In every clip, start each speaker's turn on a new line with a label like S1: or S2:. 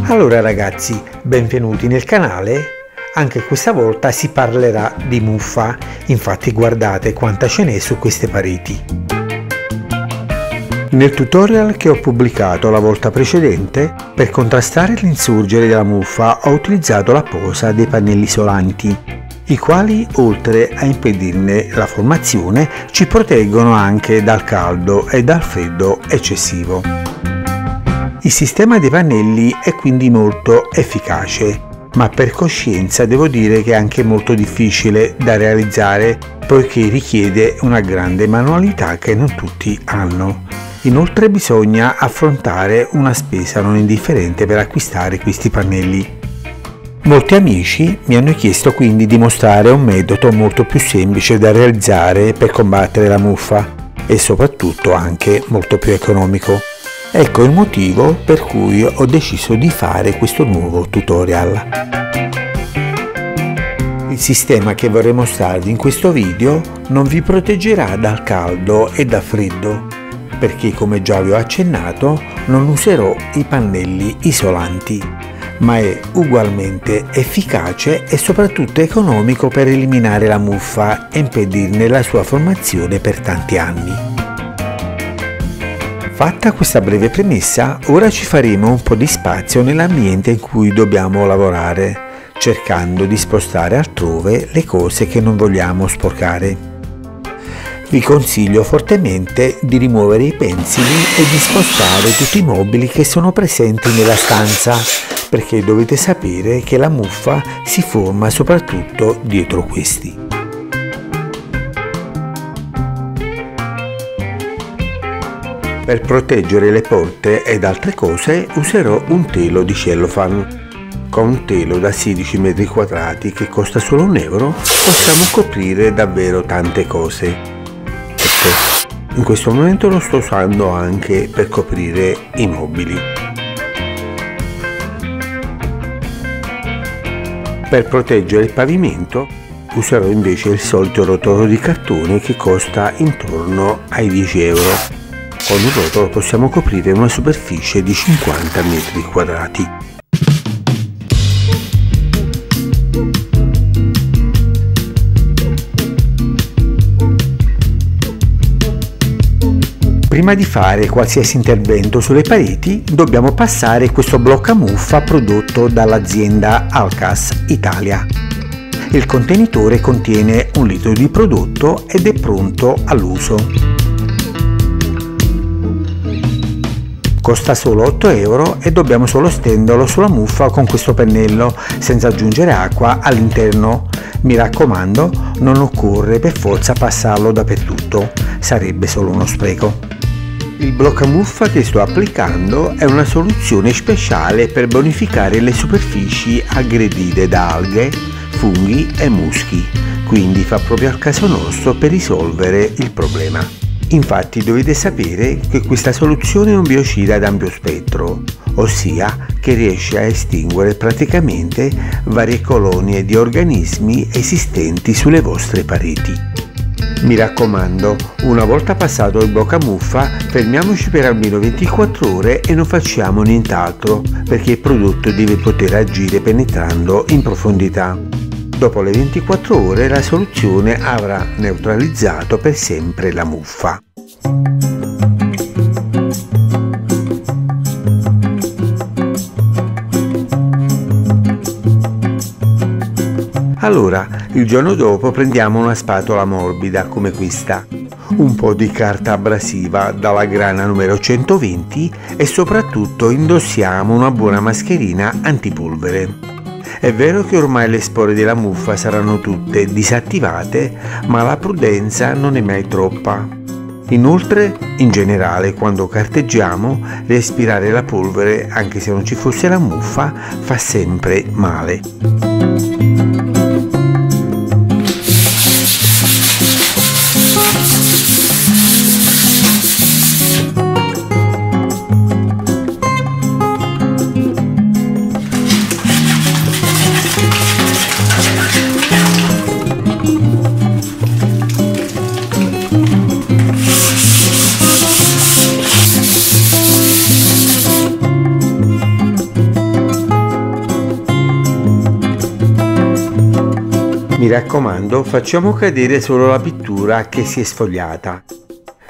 S1: Allora ragazzi, benvenuti nel canale. Anche questa volta si parlerà di muffa, infatti guardate quanta ce n'è su queste pareti. Nel tutorial che ho pubblicato la volta precedente, per contrastare l'insorgere della muffa ho utilizzato la posa dei pannelli isolanti, i quali oltre a impedirne la formazione ci proteggono anche dal caldo e dal freddo eccessivo. Il sistema dei pannelli è quindi molto efficace, ma per coscienza devo dire che è anche molto difficile da realizzare poiché richiede una grande manualità che non tutti hanno. Inoltre bisogna affrontare una spesa non indifferente per acquistare questi pannelli. Molti amici mi hanno chiesto quindi di mostrare un metodo molto più semplice da realizzare per combattere la muffa e soprattutto anche molto più economico. Ecco il motivo per cui ho deciso di fare questo nuovo tutorial. Il sistema che vorrei mostrarvi in questo video non vi proteggerà dal caldo e dal freddo, perché come già vi ho accennato non userò i pannelli isolanti, ma è ugualmente efficace e soprattutto economico per eliminare la muffa e impedirne la sua formazione per tanti anni. Fatta questa breve premessa, ora ci faremo un po' di spazio nell'ambiente in cui dobbiamo lavorare, cercando di spostare altrove le cose che non vogliamo sporcare. Vi consiglio fortemente di rimuovere i pensili e di spostare tutti i mobili che sono presenti nella stanza, perché dovete sapere che la muffa si forma soprattutto dietro questi. Per proteggere le porte ed altre cose userò un telo di cellophane. Con un telo da 16 metri quadrati che costa solo €1 possiamo coprire davvero tante cose. Ecco, in questo momento lo sto usando anche per coprire i mobili. Per proteggere il pavimento userò invece il solito rotolo di cartone che costa intorno ai €10. Con un rotolo possiamo coprire una superficie di 50 metri quadrati. Prima di fare qualsiasi intervento sulle pareti dobbiamo passare questo bloccamuffa prodotto dall'azienda Alcas Italia. Il contenitore contiene 1 litro di prodotto ed è pronto all'uso. Costa solo €8 e dobbiamo solo stenderlo sulla muffa con questo pennello senza aggiungere acqua all'interno. Mi raccomando, non occorre per forza passarlo dappertutto, sarebbe solo uno spreco. Il bloccamuffa che sto applicando è una soluzione speciale per bonificare le superfici aggredite da alghe, funghi e muschi, quindi fa proprio al caso nostro per risolvere il problema. Infatti dovete sapere che questa soluzione è un biocida ad ampio spettro, ossia che riesce a estinguere praticamente varie colonie di organismi esistenti sulle vostre pareti. Mi raccomando, una volta passato il bloccamuffa, fermiamoci per almeno 24 ore e non facciamo nient'altro, perché il prodotto deve poter agire penetrando in profondità. Dopo le 24 ore la soluzione avrà neutralizzato per sempre la muffa. Allora, il giorno dopo prendiamo una spatola morbida come questa, un po' di carta abrasiva dalla grana numero 120 e soprattutto indossiamo una buona mascherina antipolvere. È vero che ormai le spore della muffa saranno tutte disattivate, ma la prudenza non è mai troppa. Inoltre, in generale, quando carteggiamo, respirare la polvere, anche se non ci fosse la muffa, fa sempre male. Mi raccomando, facciamo cadere solo la pittura che si è sfogliata.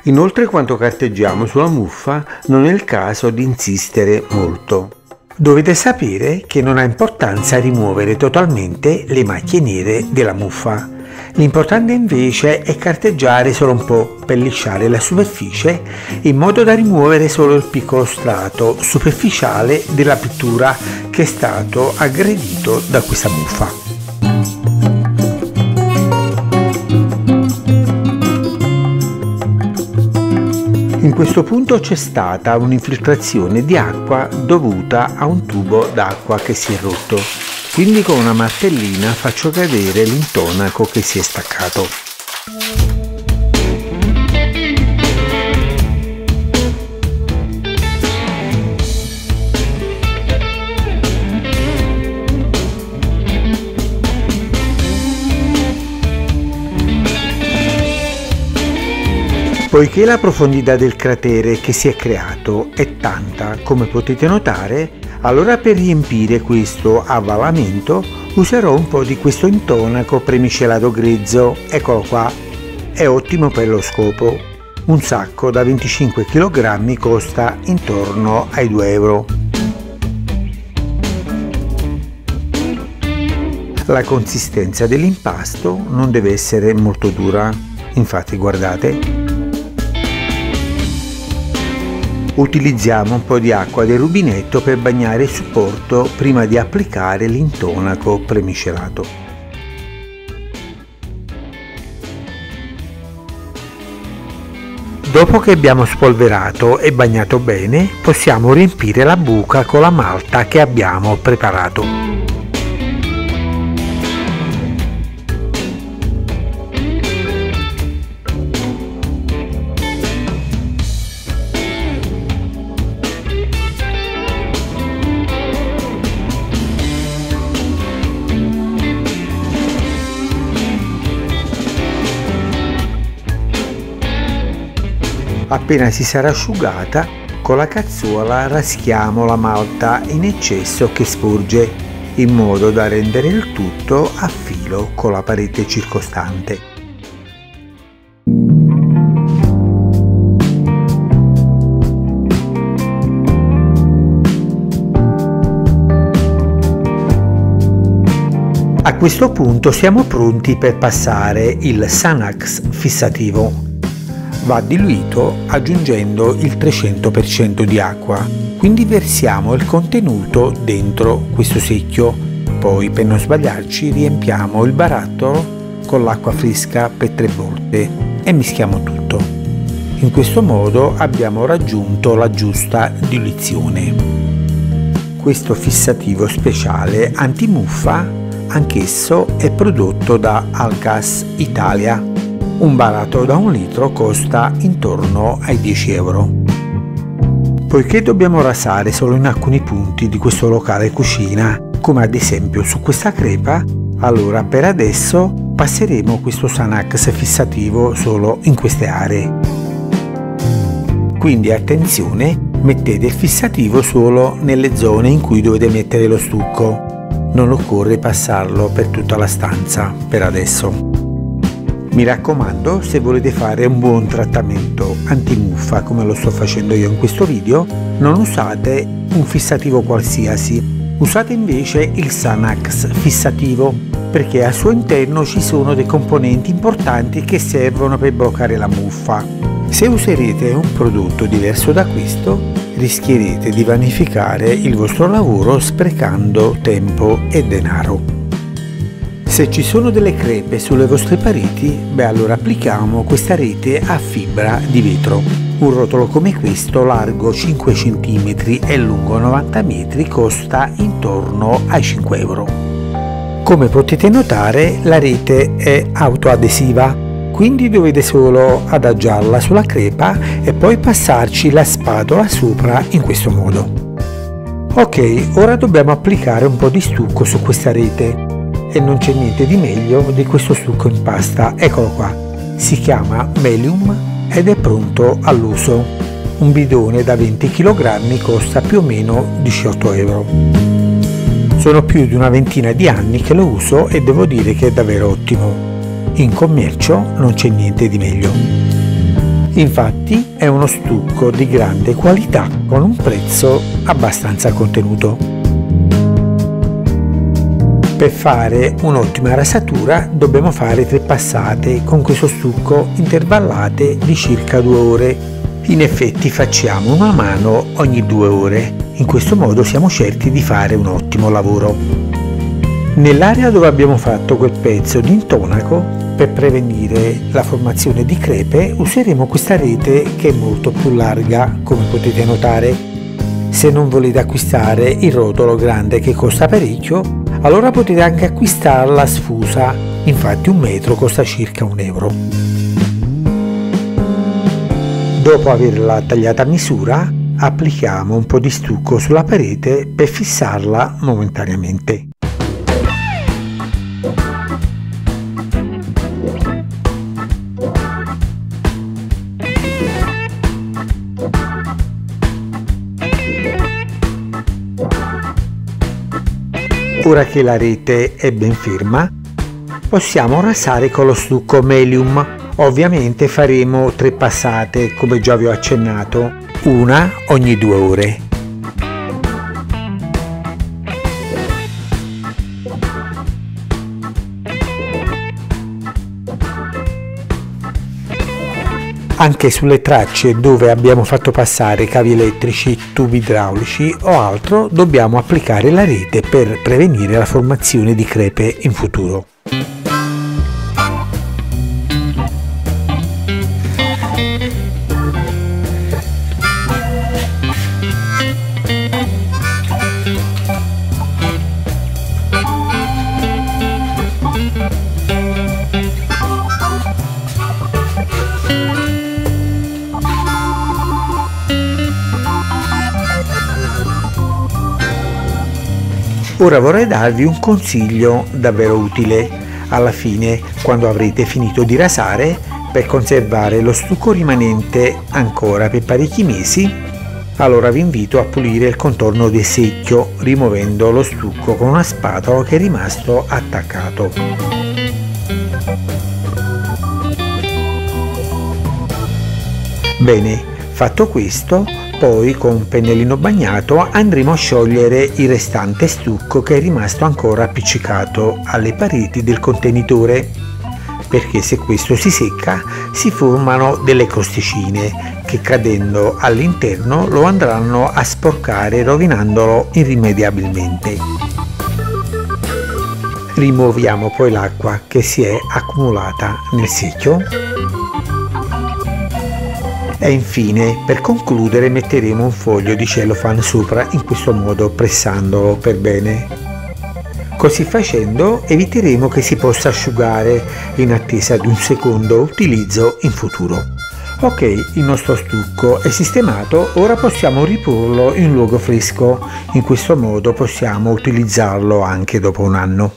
S1: Inoltre, quando carteggiamo sulla muffa non è il caso di insistere molto. Dovete sapere che non ha importanza rimuovere totalmente le macchie nere della muffa. L'importante invece è carteggiare solo un po' per lisciare la superficie in modo da rimuovere solo il piccolo strato superficiale della pittura che è stato aggredito da questa muffa. In questo punto c'è stata un'infiltrazione di acqua dovuta a un tubo d'acqua che si è rotto, quindi con una martellina faccio cadere l'intonaco che si è staccato. Poiché la profondità del cratere che si è creato è tanta, come potete notare, allora per riempire questo avvallamento userò un po' di questo intonaco premiscelato grezzo. Eccolo qua, è ottimo per lo scopo. Un sacco da 25 kg costa intorno ai 2 euro. La consistenza dell'impasto non deve essere molto dura, infatti guardate. Utilizziamo un po' di acqua del rubinetto per bagnare il supporto prima di applicare l'intonaco premiscelato. Dopo che abbiamo spolverato e bagnato bene, possiamo riempire la buca con la malta che abbiamo preparato. Appena si sarà asciugata, con la cazzuola raschiamo la malta in eccesso che sporge, in modo da rendere il tutto a filo con la parete circostante. A questo punto siamo pronti per passare il Sanax fissativo. Va diluito aggiungendo il 300% di acqua, quindi versiamo il contenuto dentro questo secchio, poi per non sbagliarci riempiamo il barattolo con l'acqua fresca per 3 volte e mischiamo tutto. In questo modo abbiamo raggiunto la giusta diluizione. Questo fissativo speciale antimuffa anch'esso è prodotto da Algas Italia. Un barattolo da 1 litro costa intorno ai 10 euro. Poiché dobbiamo rasare solo in alcuni punti di questo locale cucina, come ad esempio su questa crepa, allora per adesso passeremo questo Sanax fissativo solo in queste aree. Quindi attenzione, mettete il fissativo solo nelle zone in cui dovete mettere lo stucco. Non occorre passarlo per tutta la stanza per adesso. Mi raccomando, se volete fare un buon trattamento antimuffa come lo sto facendo io in questo video, non usate un fissativo qualsiasi, usate invece il Sanax fissativo, perché al suo interno ci sono dei componenti importanti che servono per bloccare la muffa. Se userete un prodotto diverso da questo, rischierete di vanificare il vostro lavoro sprecando tempo e denaro. Se ci sono delle crepe sulle vostre pareti, allora applichiamo questa rete a fibra di vetro. Un rotolo come questo, largo 5 cm e lungo 90 metri, costa intorno ai 5 euro. Come potete notare, la rete è autoadesiva, quindi dovete solo adagiarla sulla crepa e poi passarci la spatola sopra in questo modo. Ok, ora dobbiamo applicare un po' di stucco su questa rete. E non c'è niente di meglio di questo stucco in pasta. Eccolo qua, si chiama Melium ed è pronto all'uso. Un bidone da 20 kg costa più o meno 18 euro. Sono più di una ventina di anni che lo uso e devo dire che è davvero ottimo. In commercio non c'è niente di meglio. Infatti è uno stucco di grande qualità con un prezzo abbastanza contenuto. Per fare un'ottima rasatura dobbiamo fare 3 passate con questo stucco intervallate di circa 2 ore. In effetti facciamo una mano ogni 2 ore. In questo modo siamo certi di fare un ottimo lavoro. Nell'area dove abbiamo fatto quel pezzo di intonaco, per prevenire la formazione di crepe, useremo questa rete che è molto più larga, come potete notare. Se non volete acquistare il rotolo grande che costa parecchio, allora potete anche acquistarla sfusa, infatti 1 metro costa circa 1 euro. Dopo averla tagliata a misura, applichiamo un po' di stucco sulla parete per fissarla momentaneamente. Ora che la rete è ben ferma, possiamo rasare con lo stucco Melium. Ovviamente faremo 3 passate, come già vi ho accennato, una ogni 2 ore. Anche sulle tracce dove abbiamo fatto passare cavi elettrici, tubi idraulici o altro dobbiamo applicare la rete per prevenire la formazione di crepe in futuro. Ora vorrei darvi un consiglio davvero utile. Alla fine, quando avrete finito di rasare, per conservare lo stucco rimanente ancora per parecchi mesi, allora vi invito a pulire il contorno del secchio rimuovendo lo stucco con una spatola che è rimasto attaccato. Bene, fatto questo, poi con un pennellino bagnato andremo a sciogliere il restante stucco che è rimasto ancora appiccicato alle pareti del contenitore, perché se questo si secca si formano delle crosticine che cadendo all'interno lo andranno a sporcare rovinandolo irrimediabilmente. Rimuoviamo poi l'acqua che si è accumulata nel secchio. E infine, per concludere, metteremo un foglio di cellophane sopra, in questo modo pressandolo per bene. Così facendo eviteremo che si possa asciugare in attesa di un secondo utilizzo in futuro. Ok, il nostro stucco è sistemato, ora possiamo riporlo in un luogo fresco, in questo modo possiamo utilizzarlo anche dopo un anno.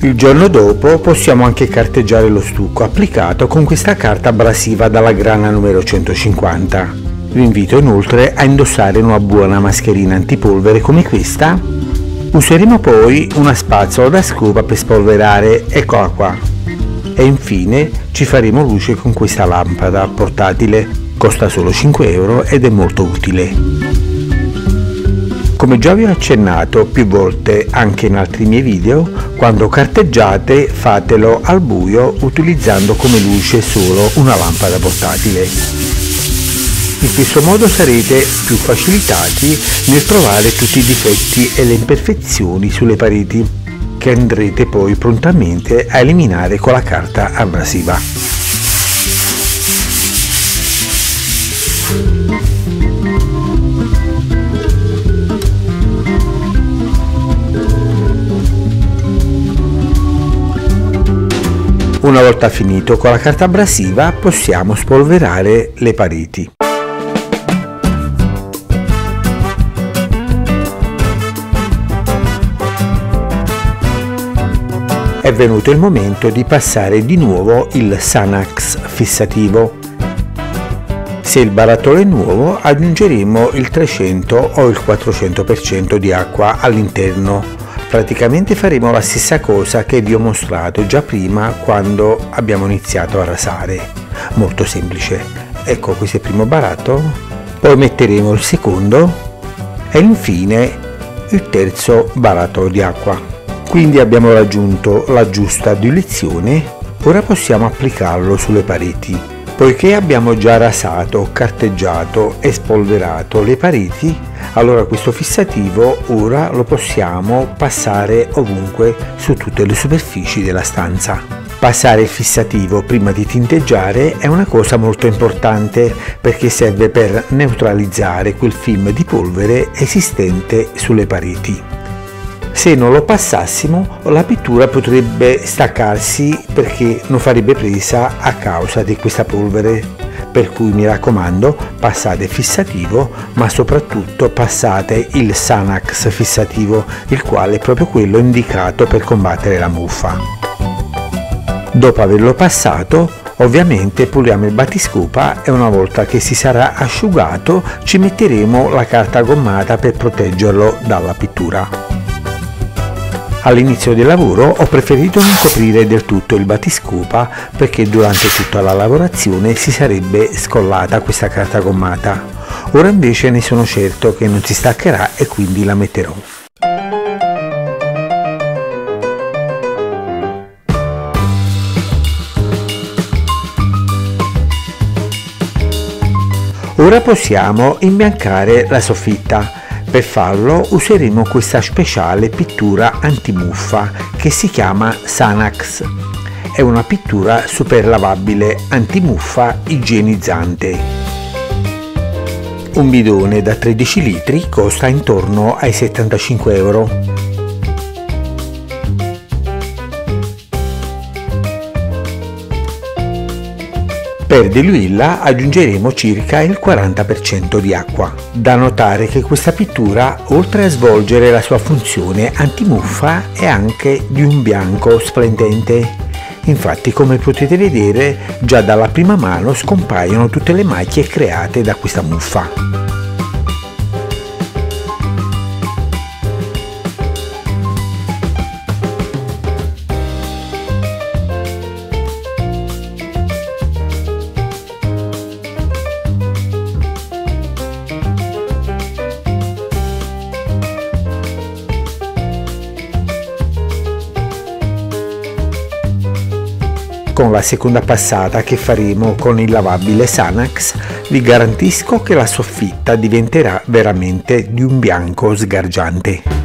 S1: Il giorno dopo possiamo anche carteggiare lo stucco applicato con questa carta abrasiva dalla grana numero 150. Vi invito inoltre a indossare una buona mascherina antipolvere come questa. Useremo poi una spazzola da scopa per spolverare, eccola qua. E infine ci faremo luce con questa lampada portatile, costa solo 5 euro ed è molto utile. Come già vi ho accennato più volte anche in altri miei video, quando carteggiate fatelo al buio utilizzando come luce solo una lampada portatile. In questo modo sarete più facilitati nel trovare tutti i difetti e le imperfezioni sulle pareti, che andrete poi prontamente a eliminare con la carta abrasiva. Una volta finito con la carta abrasiva possiamo spolverare le pareti. è venuto il momento di passare di nuovo il Sanax fissativo. Se il barattolo è nuovo, aggiungeremo il 300 o il 400% di acqua all'interno. Praticamente faremo la stessa cosa che vi ho mostrato già prima quando abbiamo iniziato a rasare. Molto semplice. Ecco, questo è il primo barattolo, poi metteremo il secondo e infine il terzo barattolo di acqua. Quindi abbiamo raggiunto la giusta diluizione, ora possiamo applicarlo sulle pareti. Poiché abbiamo già rasato, carteggiato e spolverato le pareti, allora questo fissativo ora lo possiamo passare ovunque su tutte le superfici della stanza. Passare il fissativo prima di tinteggiare è una cosa molto importante perché serve per neutralizzare quel film di polvere esistente sulle pareti. Se non lo passassimo, la pittura potrebbe staccarsi perché non farebbe presa a causa di questa polvere. Per cui mi raccomando, passate il fissativo, ma soprattutto passate il Sanax fissativo, il quale è proprio quello indicato per combattere la muffa. Dopo averlo passato, ovviamente puliamo il battiscopa e una volta che si sarà asciugato ci metteremo la carta gommata per proteggerlo dalla pittura. All'inizio del lavoro ho preferito non coprire del tutto il battiscopa perché durante tutta la lavorazione si sarebbe scollata questa carta gommata. Ora invece ne sono certo che non si staccherà e quindi la metterò. Ora possiamo imbiancare la soffitta. Per farlo useremo questa speciale pittura antimuffa che si chiama Sanax. È una pittura super lavabile antimuffa igienizzante. Un bidone da 13 litri costa intorno ai 75 euro. Per diluirla aggiungeremo circa il 40% di acqua. Da notare che questa pittura, oltre a svolgere la sua funzione antimuffa, è anche di un bianco splendente. Infatti, come potete vedere, già dalla prima mano scompaiono tutte le macchie create da questa muffa. Con la seconda passata che faremo con il lavabile Sanax vi garantisco che la soffitta diventerà veramente di un bianco sgargiante.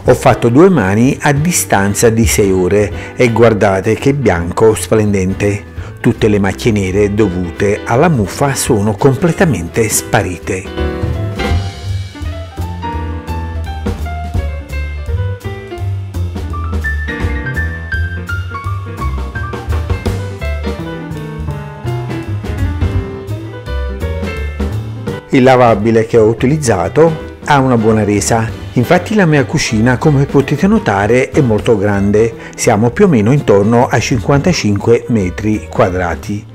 S1: Ho fatto 2 mani a distanza di 6 ore e guardate che bianco splendente. Tutte le macchie nere dovute alla muffa sono completamente sparite. Il lavabile che ho utilizzato ha una buona resa. Infatti la mia cucina, come potete notare, è molto grande, siamo più o meno intorno ai 55 metri quadrati.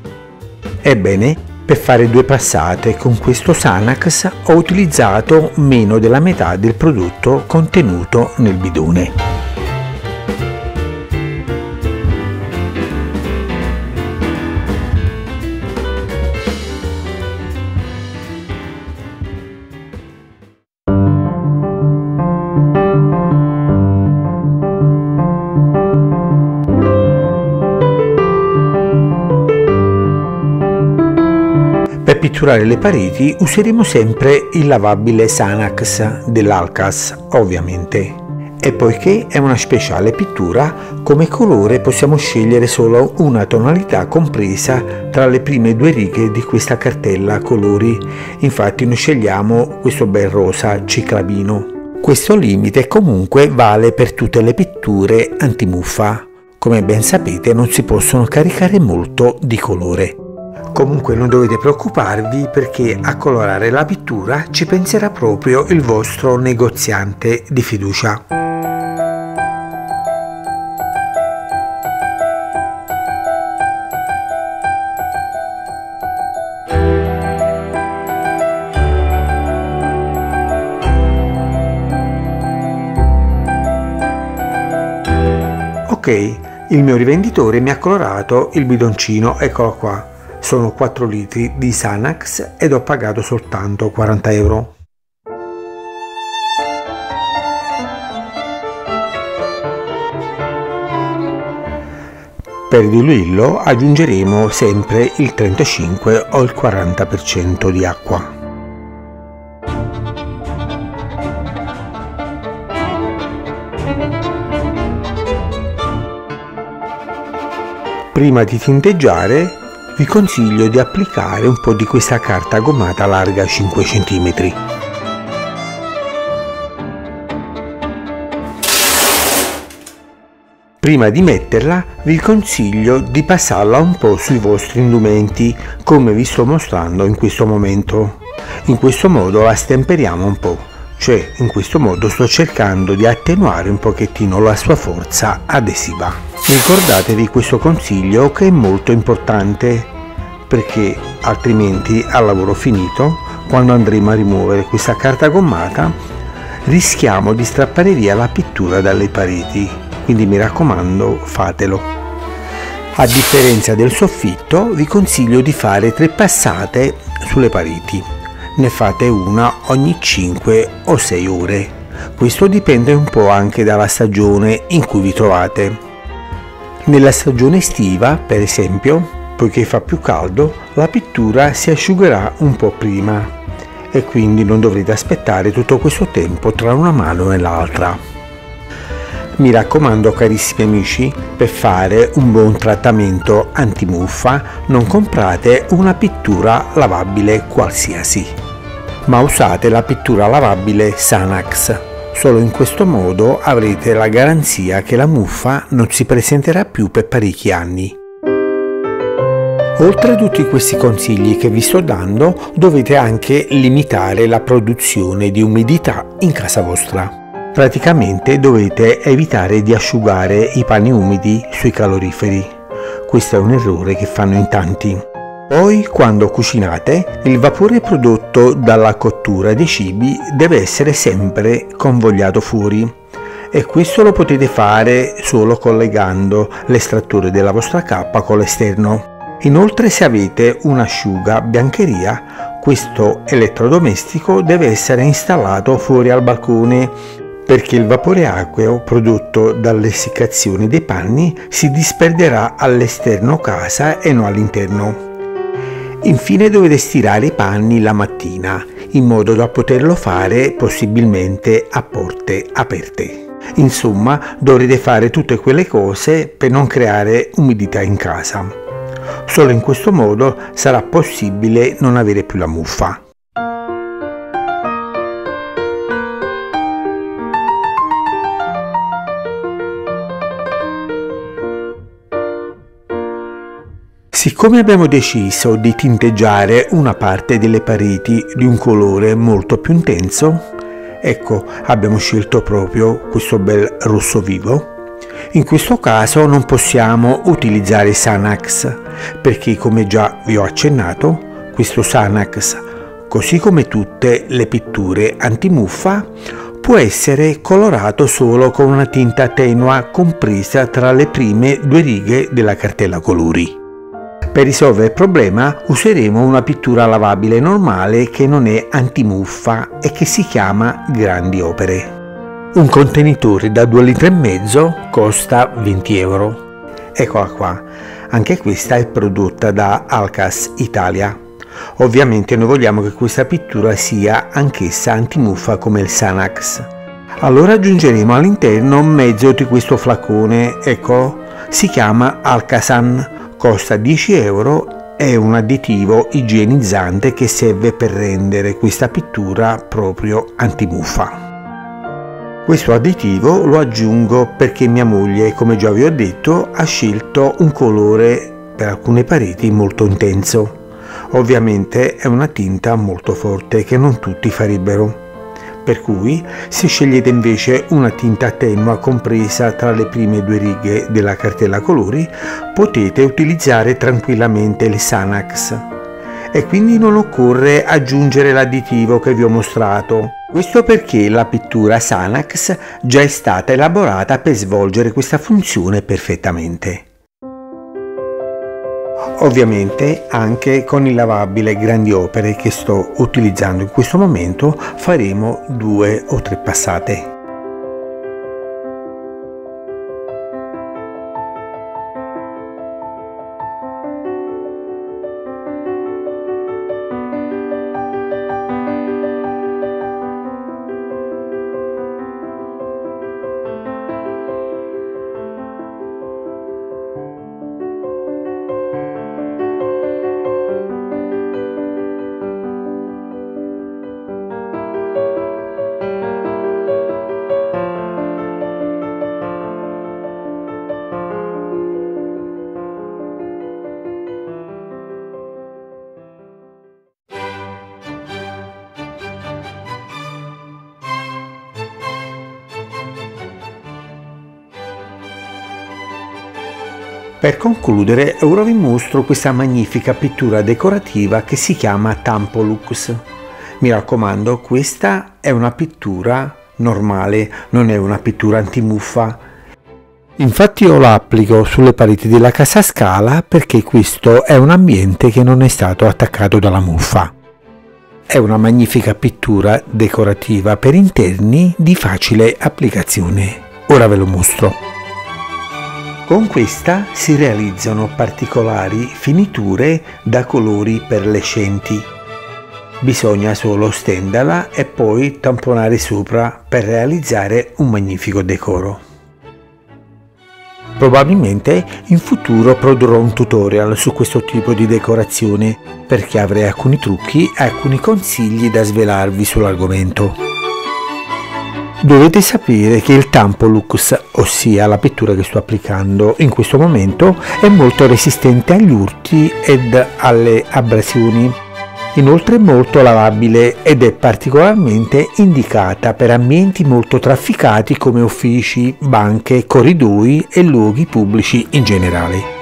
S1: Ebbene, per fare 2 passate con questo Sanax ho utilizzato meno della metà del prodotto contenuto nel bidone. Per pitturare le pareti useremo sempre il lavabile Sanax dell'Alcas, ovviamente. E poiché è una speciale pittura, come colore possiamo scegliere solo una tonalità compresa tra le prime due righe di questa cartella colori. Infatti noi scegliamo questo bel rosa ciclamino. Questo limite comunque vale per tutte le pitture antimuffa. Come ben sapete non si possono caricare molto di colore. Comunque non dovete preoccuparvi, perché a colorare la pittura ci penserà proprio il vostro negoziante di fiducia. Ok, il mio rivenditore mi ha colorato il bidoncino, eccolo qua. Sono 4 litri di Sanax ed ho pagato soltanto 40 euro. Per diluirlo aggiungeremo sempre il 35 o il 40% di acqua. Prima di tinteggiare vi consiglio di applicare un po' di questa carta gommata larga 5 cm. Prima di metterla vi consiglio di passarla un po' sui vostri indumenti, come vi sto mostrando in questo momento. In questo modo la stemperiamo un po', cioè in questo modo sto cercando di attenuare un pochettino la sua forza adesiva. Ricordatevi questo consiglio, che è molto importante, perché altrimenti al lavoro finito, quando andremo a rimuovere questa carta gommata, rischiamo di strappare via la pittura dalle pareti, quindi mi raccomando, fatelo. A differenza del soffitto vi consiglio di fare 3 passate sulle pareti, ne fate una ogni 5 o 6 ore, questo dipende un po' anche dalla stagione in cui vi trovate. Nella stagione estiva, per esempio, poiché fa più caldo, la pittura si asciugherà un po' prima e quindi non dovrete aspettare tutto questo tempo tra una mano e l'altra. Mi raccomando, carissimi amici, per fare un buon trattamento antimuffa non comprate una pittura lavabile qualsiasi, ma usate la pittura lavabile Sanax. Solo in questo modo avrete la garanzia che la muffa non si presenterà più per parecchi anni. Oltre a tutti questi consigli che vi sto dando, dovete anche limitare la produzione di umidità in casa vostra. Praticamente dovete evitare di asciugare i panni umidi sui caloriferi. Questo è un errore che fanno in tanti. Poi, quando cucinate, il vapore prodotto dalla cottura dei cibi deve essere sempre convogliato fuori, e questo lo potete fare solo collegando l'estrattore della vostra cappa con l'esterno. Inoltre, se avete un'asciuga biancheria, questo elettrodomestico deve essere installato fuori al balcone, perché il vapore acqueo prodotto dall'essiccazione dei panni si disperderà all'esterno casa e non all'interno. Infine dovete stirare i panni la mattina, in modo da poterlo fare possibilmente a porte aperte. Insomma, dovrete fare tutte quelle cose per non creare umidità in casa. Solo in questo modo sarà possibile non avere più la muffa. Siccome abbiamo deciso di tinteggiare una parte delle pareti di un colore molto più intenso, ecco, abbiamo scelto proprio questo bel rosso vivo. In questo caso non possiamo utilizzare Sanax, perché come già vi ho accennato, questo Sanax, così come tutte le pitture antimuffa, può essere colorato solo con una tinta tenua compresa tra le prime 2 righe della cartella colori. Per risolvere il problema useremo una pittura lavabile normale che non è antimuffa e che si chiama Grandi Opere. Un contenitore da 2,5 litri costa 20 euro. Eccola qua, anche questa è prodotta da Alcas Italia. Ovviamente noi vogliamo che questa pittura sia anch'essa antimuffa come il Sanax. Allora aggiungeremo all'interno mezzo di questo flacone, ecco, si chiama Alcasan, costa 10 euro, è un additivo igienizzante che serve per rendere questa pittura proprio antimuffa. Questo additivo lo aggiungo perché mia moglie, come già vi ho detto, ha scelto un colore per alcune pareti molto intenso. Ovviamente è una tinta molto forte che non tutti farebbero. Per cui, se scegliete invece una tinta tenua compresa tra le prime due righe della cartella colori, potete utilizzare tranquillamente il Sanax e quindi non occorre aggiungere l'additivo che vi ho mostrato. Questo perché la pittura Sanax già è stata elaborata per svolgere questa funzione perfettamente. Ovviamente anche con il lavabile Grandi Opere che sto utilizzando in questo momento faremo 2 o 3 passate. Per concludere, ora vi mostro questa magnifica pittura decorativa che si chiama Tampolux. Mi raccomando, questa è una pittura normale, non è una pittura antimuffa. Infatti io la applico sulle pareti della casa a scala perché questo è un ambiente che non è stato attaccato dalla muffa. È una magnifica pittura decorativa per interni di facile applicazione. Ora ve lo mostro. Con questa si realizzano particolari finiture da colori perlescenti. Bisogna solo stenderla e poi tamponare sopra per realizzare un magnifico decoro. Probabilmente in futuro produrrò un tutorial su questo tipo di decorazione perché avrei alcuni trucchi e alcuni consigli da svelarvi sull'argomento. Dovete sapere che il Tampolux, ossia la pittura che sto applicando in questo momento, è molto resistente agli urti ed alle abrasioni. Inoltre è molto lavabile ed è particolarmente indicata per ambienti molto trafficati come uffici, banche, corridoi e luoghi pubblici in generale.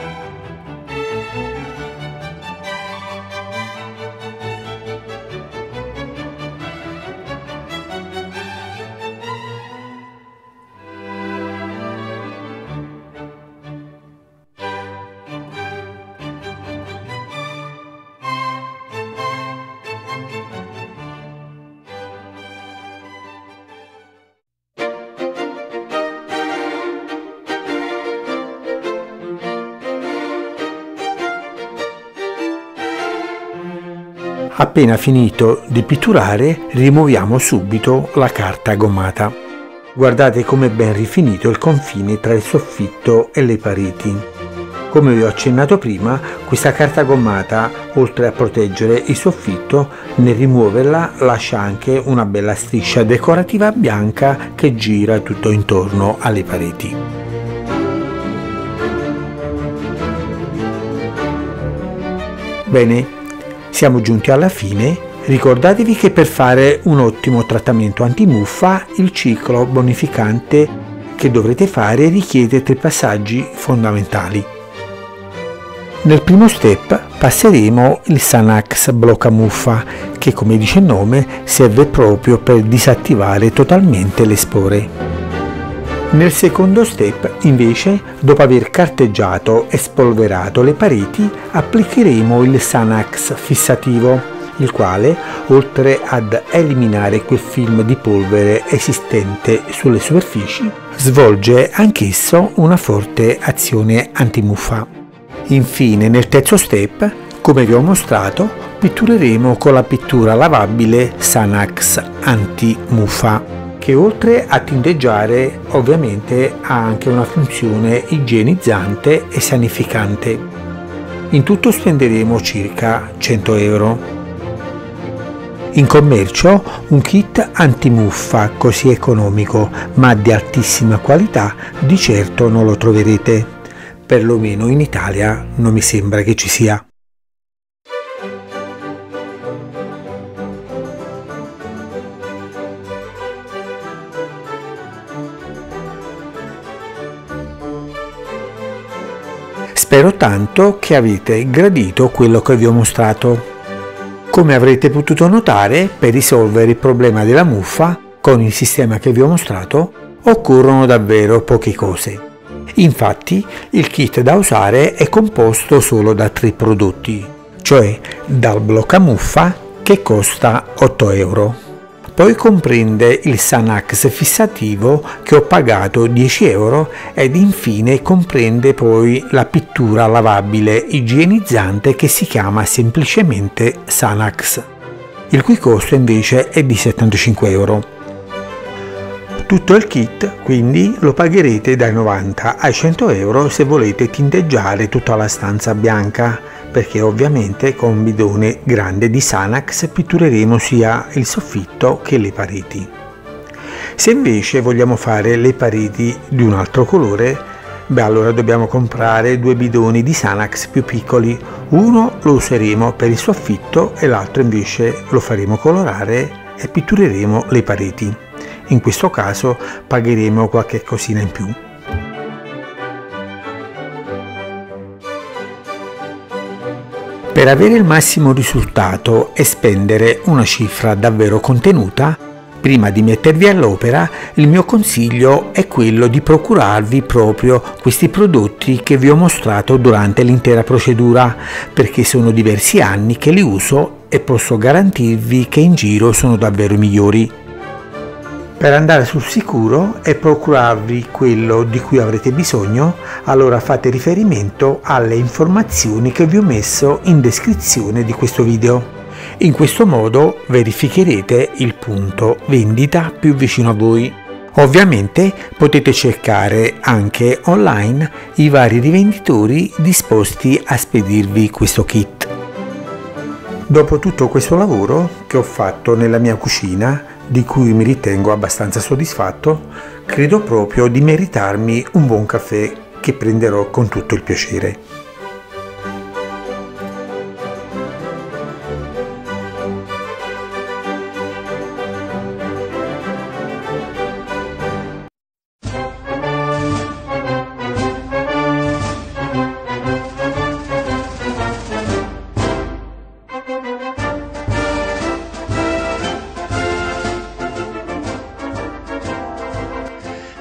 S1: Appena finito di pitturare, rimuoviamo subito la carta gommata. Guardate come è ben rifinito il confine tra il soffitto e le pareti. Come vi ho accennato prima, questa carta gommata, oltre a proteggere il soffitto, nel rimuoverla lascia anche una bella striscia decorativa bianca che gira tutto intorno alle pareti. Bene. Siamo giunti alla fine. Ricordatevi che per fare un ottimo trattamento antimuffa il ciclo bonificante che dovrete fare richiede 3 passaggi fondamentali. Nel primo step passeremo il Sanax blocca muffa che, come dice il nome, serve proprio per disattivare totalmente le spore. Nel secondo step, invece, dopo aver carteggiato e spolverato le pareti, applicheremo il Sanax fissativo, il quale, oltre ad eliminare quel film di polvere esistente sulle superfici, svolge anch'esso una forte azione antimuffa. Infine, nel terzo step, come vi ho mostrato, pittureremo con la pittura lavabile Sanax anti-muffa, che oltre a tinteggiare ovviamente ha anche una funzione igienizzante e sanificante. In tutto spenderemo circa 100 euro. In commercio un kit antimuffa così economico ma di altissima qualità di certo non lo troverete, perlomeno in Italia non mi sembra che ci sia. Spero tanto che avete gradito quello che vi ho mostrato. Come avrete potuto notare, per risolvere il problema della muffa con il sistema che vi ho mostrato occorrono davvero poche cose. Infatti il kit da usare è composto solo da 3 prodotti, cioè dal bloccamuffa che costa 8 euro. Poi comprende il Sanax fissativo che ho pagato 10 euro ed infine comprende poi la pittura lavabile igienizzante che si chiama semplicemente Sanax, il cui costo invece è di 75 euro. Tutto il kit quindi lo pagherete dai 90 ai 100 euro se volete tinteggiare tutta la stanza bianca, perché ovviamente con un bidone grande di Sanax pittureremo sia il soffitto che le pareti. Se invece vogliamo fare le pareti di un altro colore, allora dobbiamo comprare 2 bidoni di Sanax più piccoli. Uno lo useremo per il soffitto e l'altro invece lo faremo colorare e pittureremo le pareti. In questo caso pagheremo qualche cosina in più. Per avere il massimo risultato e spendere una cifra davvero contenuta, prima di mettervi all'opera, il mio consiglio è quello di procurarvi proprio questi prodotti che vi ho mostrato durante l'intera procedura, perché sono diversi anni che li uso e posso garantirvi che in giro sono davvero i migliori. Per andare sul sicuro e procurarvi quello di cui avrete bisogno, allora fate riferimento alle informazioni che vi ho messo in descrizione di questo video. In questo modo verificherete il punto vendita più vicino a voi. Ovviamente potete cercare anche online i vari rivenditori disposti a spedirvi questo kit. Dopo tutto questo lavoro che ho fatto nella mia cucina, di cui mi ritengo abbastanza soddisfatto, credo proprio di meritarmi un buon caffè che prenderò con tutto il piacere.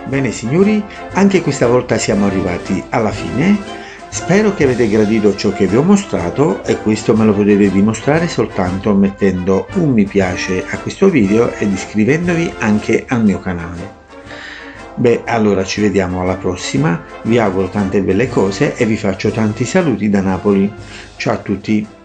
S1: Bene signori, anche questa volta siamo arrivati alla fine. Spero che avete gradito ciò che vi ho mostrato e questo me lo potete dimostrare soltanto mettendo un mi piace a questo video ed iscrivendovi anche al mio canale. Beh, allora ci vediamo alla prossima, vi auguro tante belle cose e vi faccio tanti saluti da Napoli. Ciao a tutti!